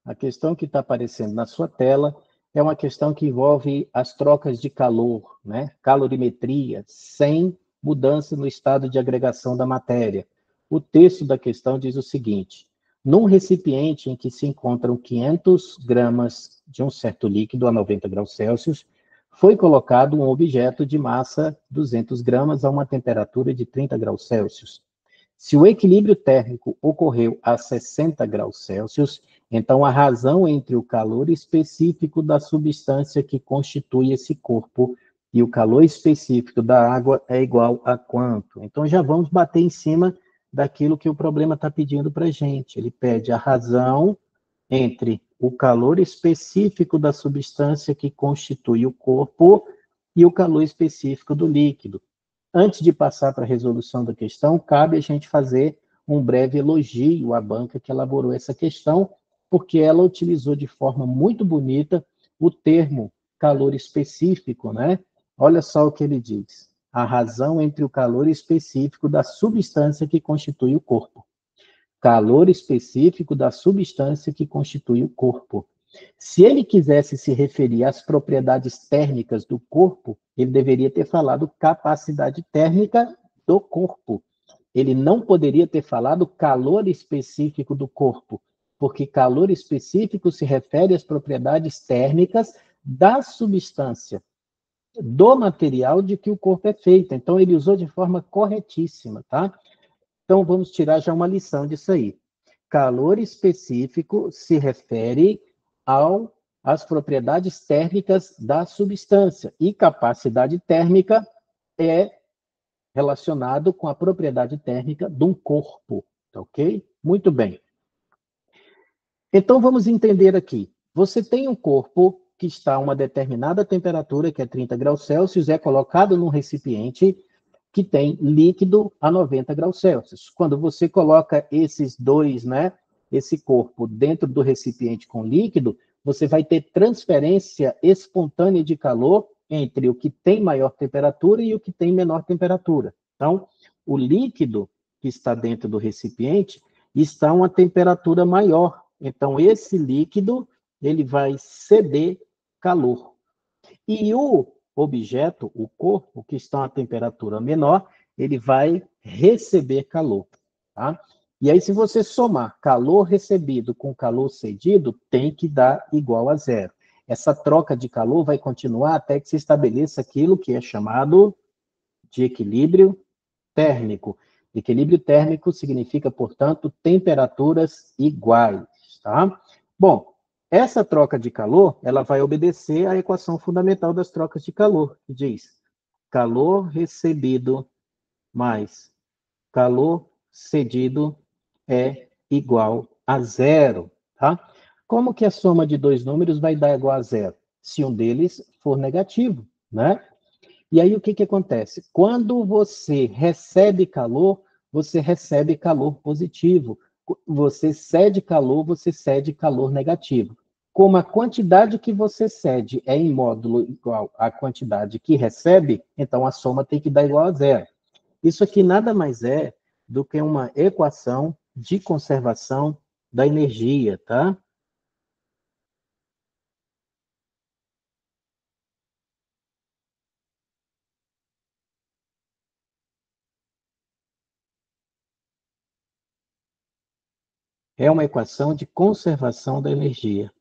A questão que está aparecendo na sua tela é uma questão que envolve as trocas de calor, né? Calorimetria, sem mudança no estado de agregação da matéria. O texto da questão diz o seguinte: num recipiente em que se encontram 500 gramas de um certo líquido a 90 graus Celsius, foi colocado um objeto de massa 200 gramas a uma temperatura de 30 graus Celsius. Se o equilíbrio térmico ocorreu a 60 graus Celsius, então a razão entre o calor específico da substância que constitui esse corpo e o calor específico da água é igual a quanto? Então já vamos bater em cima daquilo que o problema está pedindo para a gente. Ele pede a razão entre o calor específico da substância que constitui o corpo e o calor específico do líquido. Antes de passar para a resolução da questão, cabe a gente fazer um breve elogio à banca que elaborou essa questão, porque ela utilizou de forma muito bonita o termo calor específico, né? Olha só o que ele diz: a razão entre o calor específico da substância que constitui o corpo. Calor específico da substância que constitui o corpo. Se ele quisesse se referir às propriedades térmicas do corpo, ele deveria ter falado capacidade térmica do corpo. Ele não poderia ter falado calor específico do corpo, porque calor específico se refere às propriedades térmicas da substância, do material de que o corpo é feito. Então, ele usou de forma corretíssima, tá? Então, vamos tirar já uma lição disso aí. Calor específico se refere às propriedades térmicas da substância, e capacidade térmica é relacionado com a propriedade térmica de um corpo, ok? Muito bem. Então, vamos entender aqui. Você tem um corpo que está a uma determinada temperatura, que é 30 graus Celsius, é colocado num recipiente que tem líquido a 90 graus Celsius. Quando você coloca esses dois, né, esse corpo dentro do recipiente com líquido, você vai ter transferência espontânea de calor entre o que tem maior temperatura e o que tem menor temperatura. Então, o líquido que está dentro do recipiente está a uma temperatura maior. Então, esse líquido, ele vai ceder calor. E o objeto, o corpo, que está a temperatura menor, ele vai receber calor. Tá? E aí, se você somar calor recebido com calor cedido, tem que dar igual a zero. Essa troca de calor vai continuar até que se estabeleça aquilo que é chamado de equilíbrio térmico. Equilíbrio térmico significa, portanto, temperaturas iguais. Tá? Bom, essa troca de calor, ela vai obedecer à equação fundamental das trocas de calor, que diz calor recebido mais calor cedido é igual a zero, tá? Como que a soma de dois números vai dar igual a zero? Se um deles for negativo, né? E aí o que acontece? Quando você recebe calor positivo. Você cede calor negativo. Como a quantidade que você cede é em módulo igual à quantidade que recebe, então a soma tem que dar igual a zero. Isso aqui nada mais é do que uma equação de conservação da energia, tá? É uma equação de conservação da energia.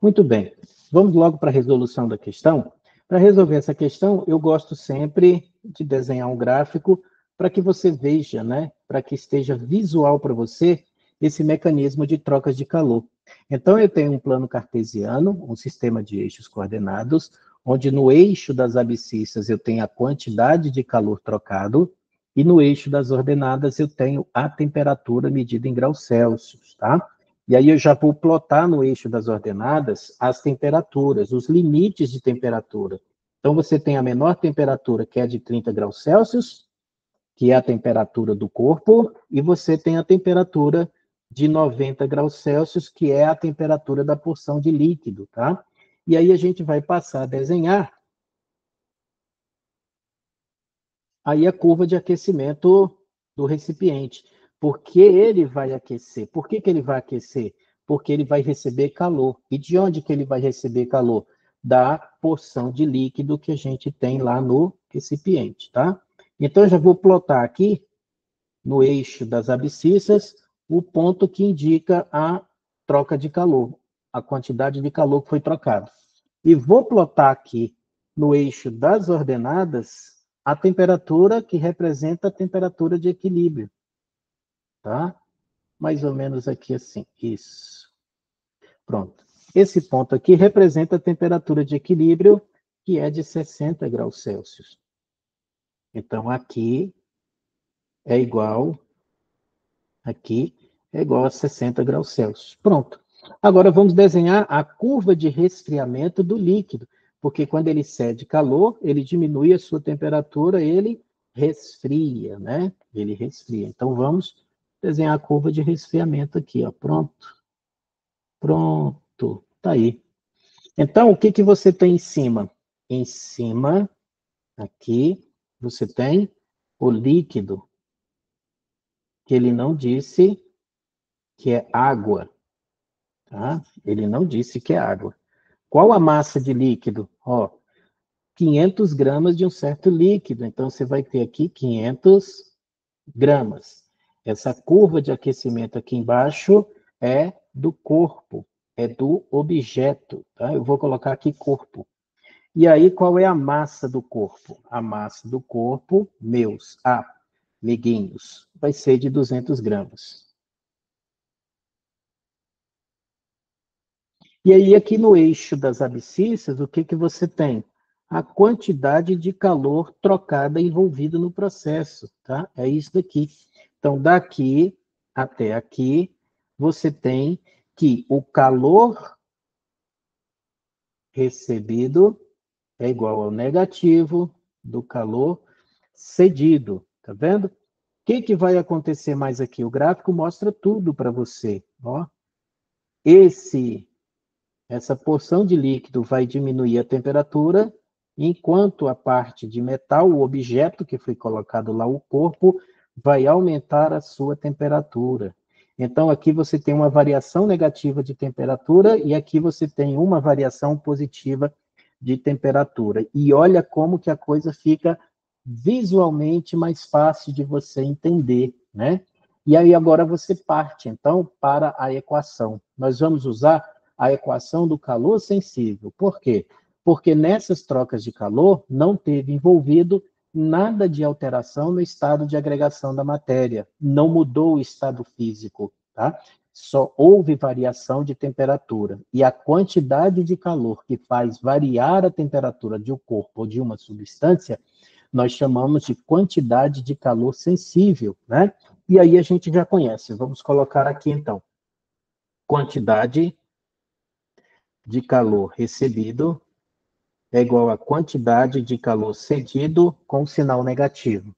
Muito bem, vamos logo para a resolução da questão. Para resolver essa questão, eu gosto sempre de desenhar um gráfico para que você veja, né, para que esteja visual para você esse mecanismo de trocas de calor. Então, eu tenho um plano cartesiano, um sistema de eixos coordenados, onde no eixo das abscissas eu tenho a quantidade de calor trocado, e no eixo das ordenadas eu tenho a temperatura medida em graus Celsius, tá? E aí eu já vou plotar no eixo das ordenadas as temperaturas, os limites de temperatura. Então, você tem a menor temperatura, que é de 30 graus Celsius, que é a temperatura do corpo, e você tem a temperatura de 90 graus Celsius, que é a temperatura da porção de líquido, tá? E aí a gente vai passar a desenhar aí a curva de aquecimento do recipiente. Por que ele vai aquecer? Por que ele vai aquecer? Porque ele vai receber calor. E de onde que ele vai receber calor? Da porção de líquido que a gente tem lá no recipiente, tá? Então, eu já vou plotar aqui, no eixo das abscissas, o ponto que indica a troca de calor, a quantidade de calor que foi trocado. E vou plotar aqui, no eixo das ordenadas, a temperatura que representa a temperatura de equilíbrio, tá? Mais ou menos aqui assim, isso. Pronto. Esse ponto aqui representa a temperatura de equilíbrio, que é de 60 graus Celsius. Então, aqui é igual a 60 graus Celsius. Pronto. Agora vamos desenhar a curva de resfriamento do líquido, porque quando ele cede calor, ele diminui a sua temperatura, ele resfria, né? Ele resfria. Então vamos desenhar a curva de resfriamento aqui, ó. Pronto. Pronto. Tá aí. Então, o que que você tem em cima? Em cima, aqui, você tem o líquido, que ele não disse que é água, tá? Ele não disse que é água. Qual a massa de líquido? Ó, 500 gramas de um certo líquido. Então, você vai ter aqui 500 gramas. Essa curva de aquecimento aqui embaixo é do corpo, é do objeto, tá? Eu vou colocar aqui corpo. E aí, qual é a massa do corpo? A massa do corpo, meus amiguinhos, vai ser de 200 gramas. E aí, aqui no eixo das abscissas, o que que você tem? A quantidade de calor trocada envolvida no processo, tá? É isso daqui. Então, daqui até aqui, você tem que o calor recebido é igual ao negativo do calor cedido, tá vendo? O que que vai acontecer mais aqui? O gráfico mostra tudo para você, ó. Essa porção de líquido vai diminuir a temperatura, enquanto a parte de metal, o objeto que foi colocado lá, o corpo, vai aumentar a sua temperatura. Então, aqui você tem uma variação negativa de temperatura e aqui você tem uma variação positiva de temperatura. E olha como que a coisa fica visualmente mais fácil de você entender, né? E aí agora você parte, então, para a equação. Nós vamos usar a equação do calor sensível. Por quê? Porque nessas trocas de calor não teve envolvido nada de alteração no estado de agregação da matéria. Não mudou o estado físico, tá? Só houve variação de temperatura. E a quantidade de calor que faz variar a temperatura de um corpo ou de uma substância, nós chamamos de quantidade de calor sensível, né? E aí a gente já conhece. Vamos colocar aqui, então. Quantidade de calor recebido é igual a quantidade de calor cedido com sinal negativo.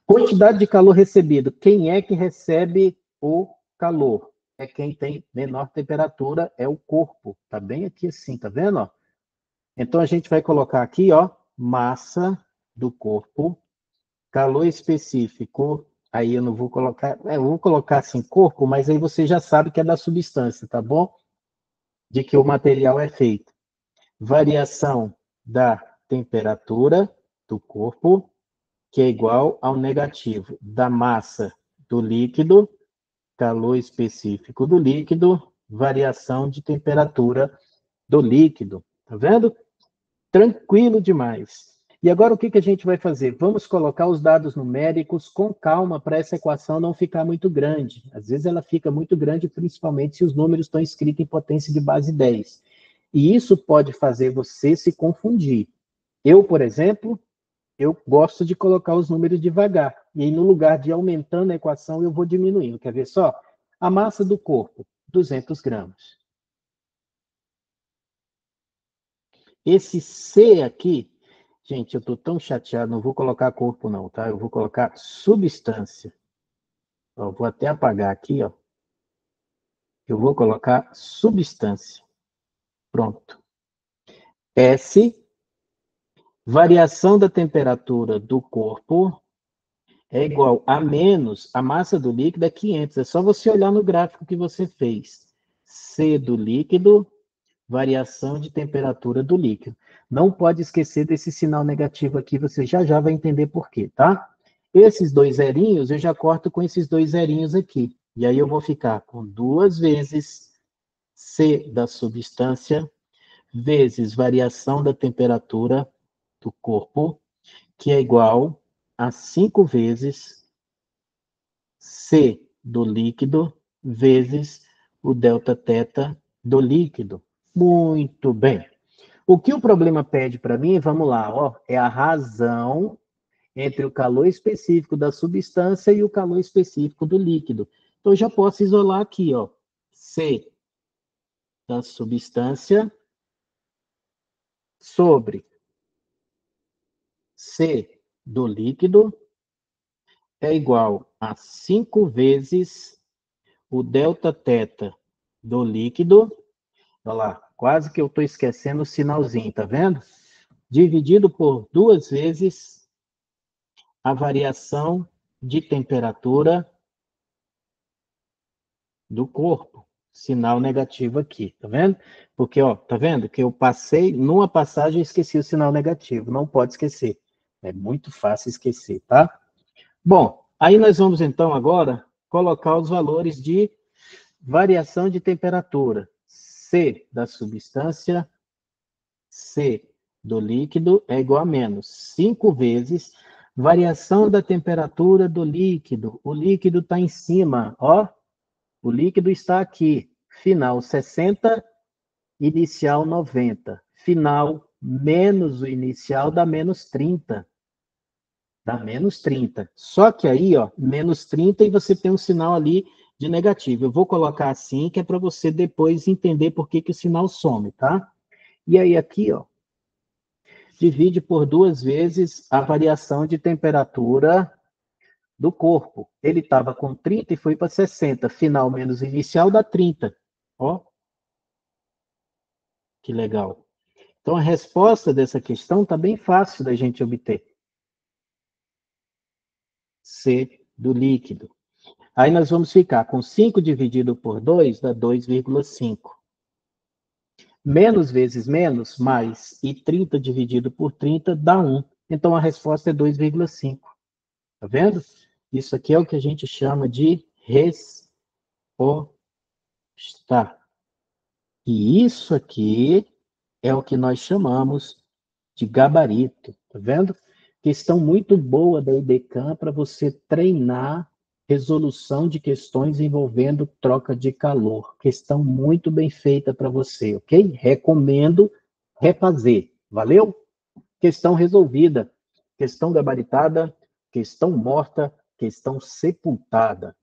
Quantidade de calor recebido. Quem é que recebe o calor? É quem tem menor temperatura, é o corpo. Tá bem aqui assim, tá vendo? Ó? Então, a gente vai colocar aqui, ó, massa do corpo, calor específico. Aí eu não vou colocar, eu vou colocar assim, corpo, mas aí você já sabe que é da substância, tá bom? De que o material é feito. Variação da temperatura do corpo, que é igual ao negativo da massa do líquido, calor específico do líquido, variação de temperatura do líquido. Tá vendo? Tranquilo demais. E agora o que a gente vai fazer? Vamos colocar os dados numéricos com calma para essa equação não ficar muito grande. Às vezes ela fica muito grande, principalmente se os números estão escritos em potência de base 10. E isso pode fazer você se confundir. Eu, por exemplo, eu gosto de colocar os números devagar. E aí, no lugar de aumentando a equação, eu vou diminuindo. Quer ver só? A massa do corpo, 200 gramas. Esse C aqui, gente, eu estou tão chateado, não vou colocar corpo não, tá? Eu vou colocar substância. Ó, vou até apagar aqui, ó. Eu vou colocar substância. Pronto. S, variação da temperatura do corpo é igual a menos a massa do líquido é 500. É só você olhar no gráfico que você fez. C do líquido, variação de temperatura do líquido. Não pode esquecer desse sinal negativo aqui, você já vai entender por quê, tá? Esses dois zerinhos, eu já corto com esses dois zerinhos aqui. E aí eu vou ficar com 2 vezes C da substância, vezes variação da temperatura do corpo, que é igual a 5 vezes C do líquido, vezes o delta θ do líquido. Muito bem. O que o problema pede para mim, vamos lá, ó, é a razão entre o calor específico da substância e o calor específico do líquido. Então, eu já posso isolar aqui, ó, C da substância sobre C do líquido é igual a 5 vezes o delta θ do líquido. Olha lá, quase que eu estou esquecendo o sinalzinho, tá vendo? Dividido por 2 vezes a variação de temperatura do corpo. Sinal negativo aqui, tá vendo? Porque, ó, tá vendo que eu passei, numa passagem eu esqueci o sinal negativo. Não pode esquecer. É muito fácil esquecer, tá? Bom, aí nós vamos então agora colocar os valores de variação de temperatura. C da substância, C do líquido é igual a menos 5 vezes variação da temperatura do líquido. O líquido está em cima, ó. O líquido está aqui. Final 60, inicial 90. Final menos o inicial dá menos 30. Dá menos 30. Só que aí, ó, menos 30 e você tem um sinal ali de negativo. Eu vou colocar assim, que é para você depois entender por que o sinal some, tá? E aí aqui, ó, divide por 2 vezes a variação de temperatura do corpo. Ele estava com 30 e foi para 60. Final menos inicial dá 30. Ó, que legal. Então, a resposta dessa questão está bem fácil da gente obter. C do líquido. Aí nós vamos ficar com 5 dividido por 2 dá 2,5. Menos vezes menos, mais, e 30 dividido por 30 dá 1. Então, a resposta é 2,5. Tá vendo? Isso aqui é o que a gente chama de resposta. E isso aqui é o que nós chamamos de gabarito. Tá vendo? Questão muito boa da IDECAM para você treinar resolução de questões envolvendo troca de calor. Questão muito bem feita para você, ok? Recomendo refazer. Valeu? Questão resolvida. Questão gabaritada, questão morta, questão sepultada.